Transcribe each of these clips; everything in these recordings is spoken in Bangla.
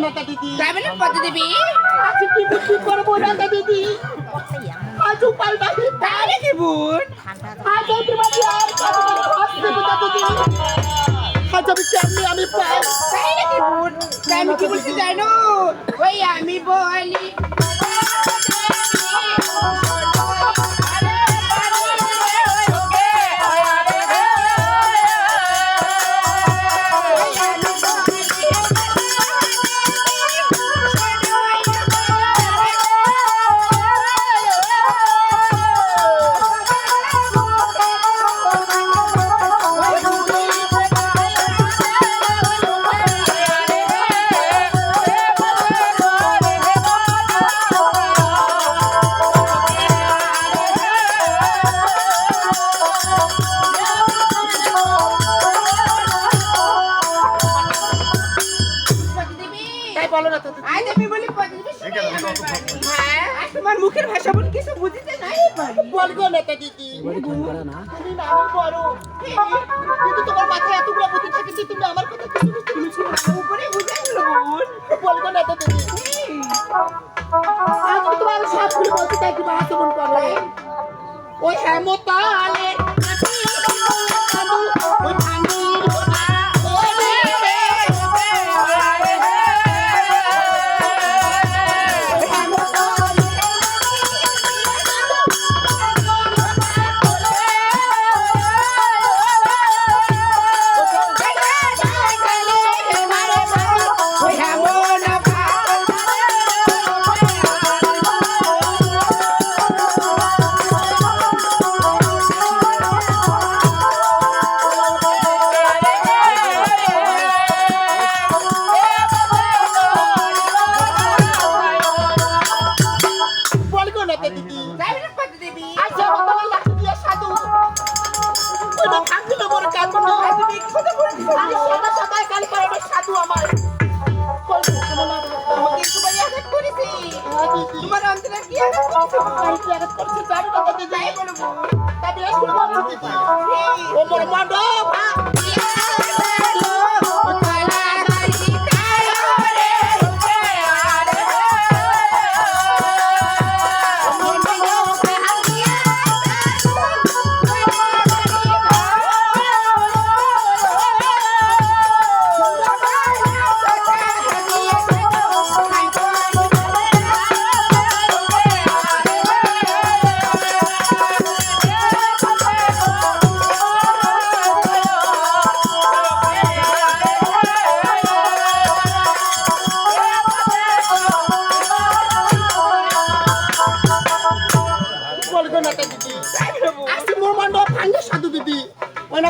নেতা দিদি। তাই বলে পদ্ম দেবী আজকে কি করবো নেতা দিদি? আজ উপায় নাই। তাই নাকি বোন? আজ এই বিমানে আর কতদিন হাসতে নেতা দিদি? আজ আমি কেমনি আমি পাই? তাই নাকি বোন? তাই আমি কি বলতে জানো? ওই আমি বলি তোমার মুখের ভাষা বল কিছু বুঝতে নাই পারি বলবো নেতা দিদি। তুমি না আমি বড় কিন্তু তোমার মাথায় এতগুলো বুদ্ধি থাকে যে তুমি আমার কথা কিছু বুঝতে পারছো না। উপরে বুঝাই হলো বোন বলবো নেতা দিদি। আমি তোমার সবগুলো বলতে চাই তুমি হাতে মন করো। ওই হেমতালে ওই ভাঙির তোমার অন্তরে কি করছে জানো না তাতে যাই বলো বোন তবে শুনো দিদি। ও মোর মণ্ডপ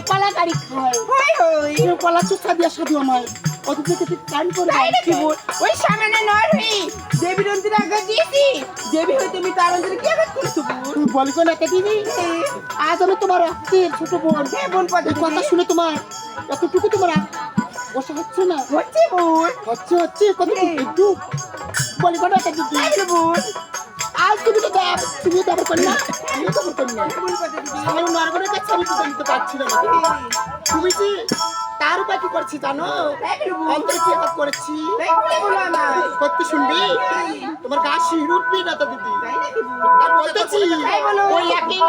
কলা গাড়ি খায় কলা চুপা দিয়া সাধু আমায় ওদের থেকে টাইম করে ওই সামনে নয় দেবীর অন্তরে আঘাত দিয়েছি দেবী হয়ে তুমি তার অন্তরে কি আঘাত করেছো তুমি বলি না দিদি আজ আমি তোমার রক্তের ছোট বোন বোন কথা শুনে তোমার এতটুকু তোমার বসা হচ্ছে না হচ্ছে বোন হচ্ছে কত একটু বলি না দিদি বোন আজ তুমি তো তুমি তো আবার করলে আমি তো করলে আমি নরগণের কাছে আমি তো জানতে পারছি না তুমি কি তার উপায় কি করছি জানো অন্তরে কি কাজ করেছি করতে শুনবি তোমার গা শির উঠবি না তো দিদি আর বলতেছি ওই একই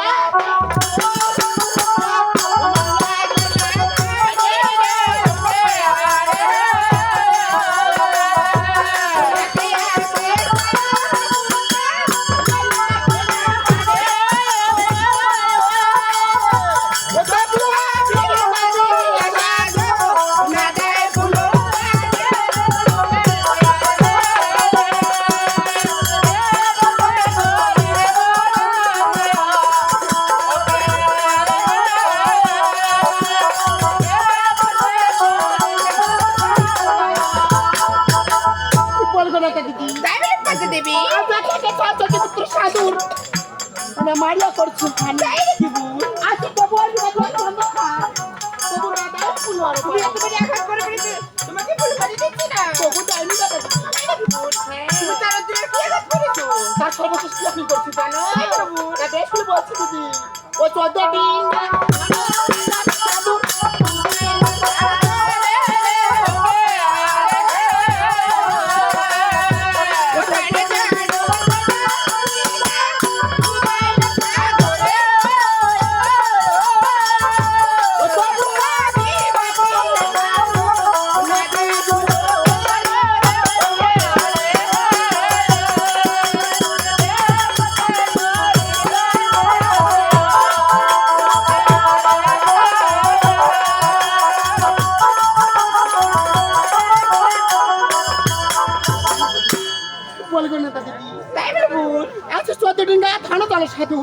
মারিয়া করছো আজকে তো বলবি বন্ধ খা তবু না দাও ফুল আর তুমি এতবারে আঘাত করে ফেলেছো তোমাকে ফুল করে দিচ্ছি না তবু যাইনি দাদা তুমি তার অন্তরে কি আঘাত করেছো তার সর্বশেষ কি আপনি করছি জানো বেশ করে বলছি দিদি ও 14 দিন ডুবালে সাধু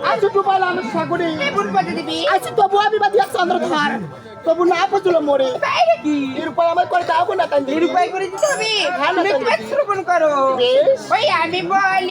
আজ ডুবালে আমার সাগরে কেমন পদে দিবি আজ তবু আমি বাদিয়া চন্দ্রধার তবু না পচলো মরে তাই নাকি এর উপায় আমার করে দাও না তাই এর উপায় করে দিতে হবে হ্যাঁ, না, তুমি তাই। একবার শ্রবণ করো বেশ। ওই আমি বলি